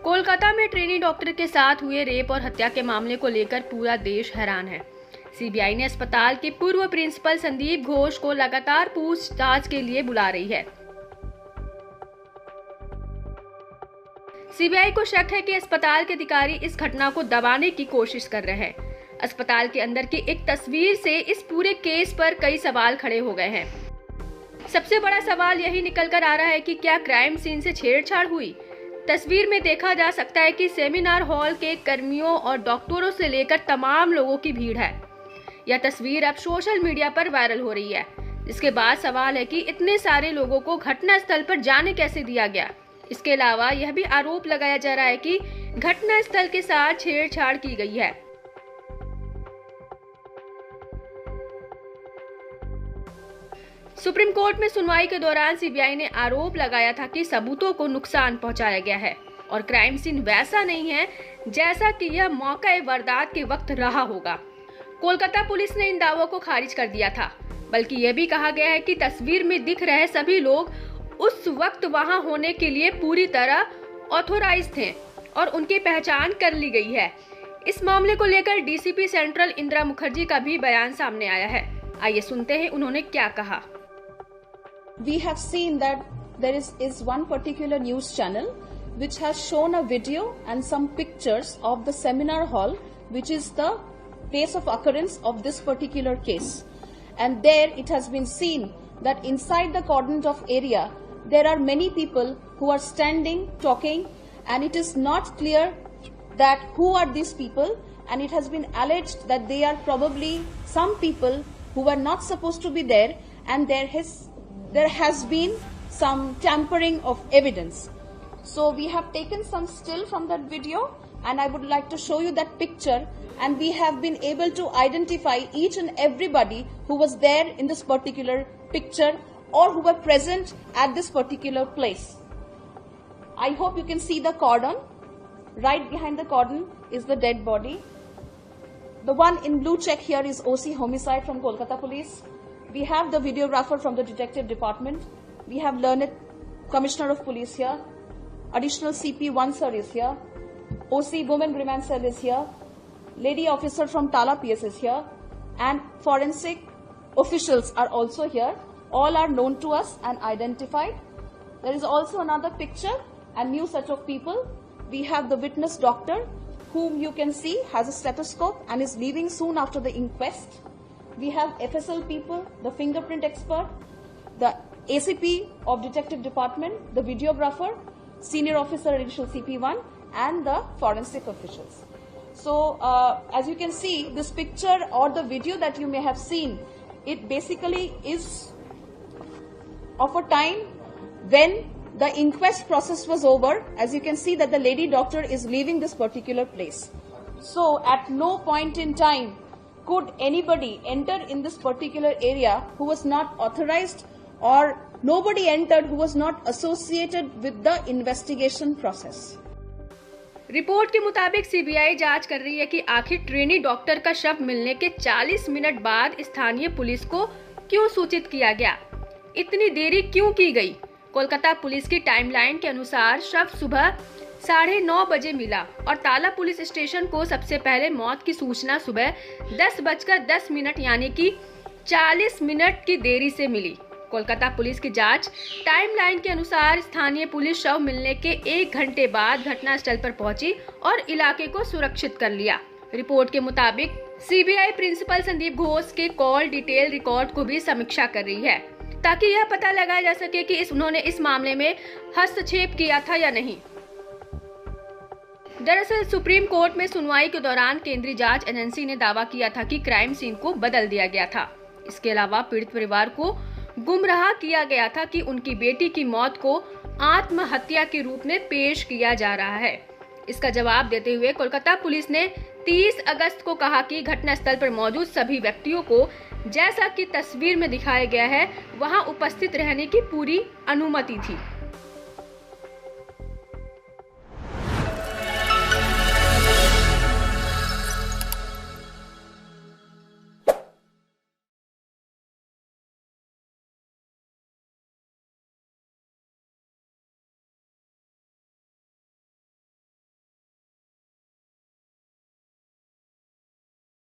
कोलकाता में trainee doctor के साथ हुए रेप और हत्या के मामले को लेकर पूरा देश हैरान है। सीबीआई ने अस्पताल के पूर्व प्रिंसिपल संदीप घोष को लगातार पूछताछ के लिए बुला रही है। सीबीआई को शक है कि अस्पताल के अधिकारी इस घटना को दबाने की कोशिश कर रहे हैं। अस्पताल के अंदर की एक तस्वीर से इस पूरे केस पर कई सवाल खड़े हो गए हैं। सबसे बड़ा सवाल यही निकल कर आ रहा है कि क्या क्राइम सीन से छेड़छाड़ हुई। तस्वीर में देखा जा सकता है कि सेमिनार हॉल के कर्मियों और डॉक्टरों से लेकर तमाम लोगों की भीड़ है। यह तस्वीर अब सोशल मीडिया पर वायरल हो रही है। इसके बाद सवाल है कि इतने सारे लोगों को घटना स्थल पर जाने कैसे दिया गया। इसके अलावा यह भी आरोप लगाया जा रहा है कि घटना स्थल के साथ छेड़छाड़ की गई है। सुप्रीम कोर्ट में सुनवाई के दौरान सीबीआई ने आरोप लगाया था कि सबूतों को नुकसान पहुंचाया गया है और क्राइम सीन वैसा नहीं है जैसा कि यह मौका वारदात के वक्त रहा होगा। कोलकाता पुलिस ने इन दावों को खारिज कर दिया था, बल्कि यह भी कहा गया है कि तस्वीर में दिख रहे सभी लोग उस वक्त वहां होने के लिए पूरी तरह ऑथोराइज थे और उनकी पहचान कर ली गई है। इस मामले को लेकर डीसीपी सेंट्रल इंदिरा मुखर्जी का भी बयान सामने आया है। आइए सुनते हैं उन्होंने क्या कहा। We have seen that there is one particular news channel which has shown a video and some pictures of the seminar hall, which is the place of occurrence of this particular case. And there it has been seen that inside the cordoned off area, there are many people who are standing, talking, and it is not clear that who are these people, and it has been alleged that they are probably some people who were not supposed to be there, and there has been some tampering of evidence. So we have taken some still from that video and I would like to show you that picture, and we have been able to identify each and everybody who was there in this particular picture or who were present at this particular place. I hope you can see the cordon. Right behind the cordon is the dead body. The one in blue check here is OC Homicide from Kolkata Police. We have the videographer from the detective department. We have learned Commissioner of Police here. Additional CP1 sir is here. OC Women Remand Cell is here. Lady officer from Tala PS is here. And forensic officials are also here. All are known to us and identified. There is also another picture and new set of people. We have the witness doctor, whom you can see has a stethoscope and is leaving soon after the inquest. We have FSL people, the fingerprint expert, the ACP of Detective Department, the videographer, Senior Officer Additional CP1, and the forensic officials. So, as you can see, this picture or the video that you may have seen, it basically is of a time when the inquest process was over. As you can see that the lady doctor is leaving this particular place. So, at no point in time could anybody enter in this particular area who was not authorized, or nobody entered who was not associated with the investigation process. Report के मुताबिक CBI जांच कर रही है कि आखिर trainee doctor का शव मिलने के 40 मिनट बाद स्थानीय पुलिस को क्यों सूचित किया गया, इतनी देरी क्यों की गई। कोलकाता पुलिस की टाइमलाइन के अनुसार शव सुबह 9:30 बजे मिला और ताला पुलिस स्टेशन को सबसे पहले मौत की सूचना सुबह 10:10 यानी कि 40 मिनट की देरी से मिली। कोलकाता पुलिस की जांच टाइमलाइन के अनुसार स्थानीय पुलिस शव मिलने के 1 घंटे बाद घटनास्थल पर पहुंची और इलाके को सुरक्षित कर लिया। रिपोर्ट के मुताबिक सीबीआई प्रिंसिपल संदीप घोष के कॉल डिटेल रिकॉर्ड को भी समीक्षा कर रही है, ताकि यह पता लगाया जा सके कि उन्होंने इस मामले में हस्तक्षेप किया था या नहीं। दरअसल सुप्रीम कोर्ट में सुनवाई के दौरान केंद्रीय जांच एजेंसी ने दावा किया था कि क्राइम सीन को बदल दिया गया था। इसके अलावा पीड़ित परिवार को गुमराह किया गया था कि उनकी बेटी की मौत को आत्महत्या के रूप में पेश किया जा रहा है। इसका जवाब देते हुए कोलकाता पुलिस ने 30 अगस्त को कहा कि घटनास्थल पर मौजूद सभी व्यक्तियों को जैसा कि तस्वीर में दिखाया गया है वहां उपस्थित रहने की पूरी अनुमति थी।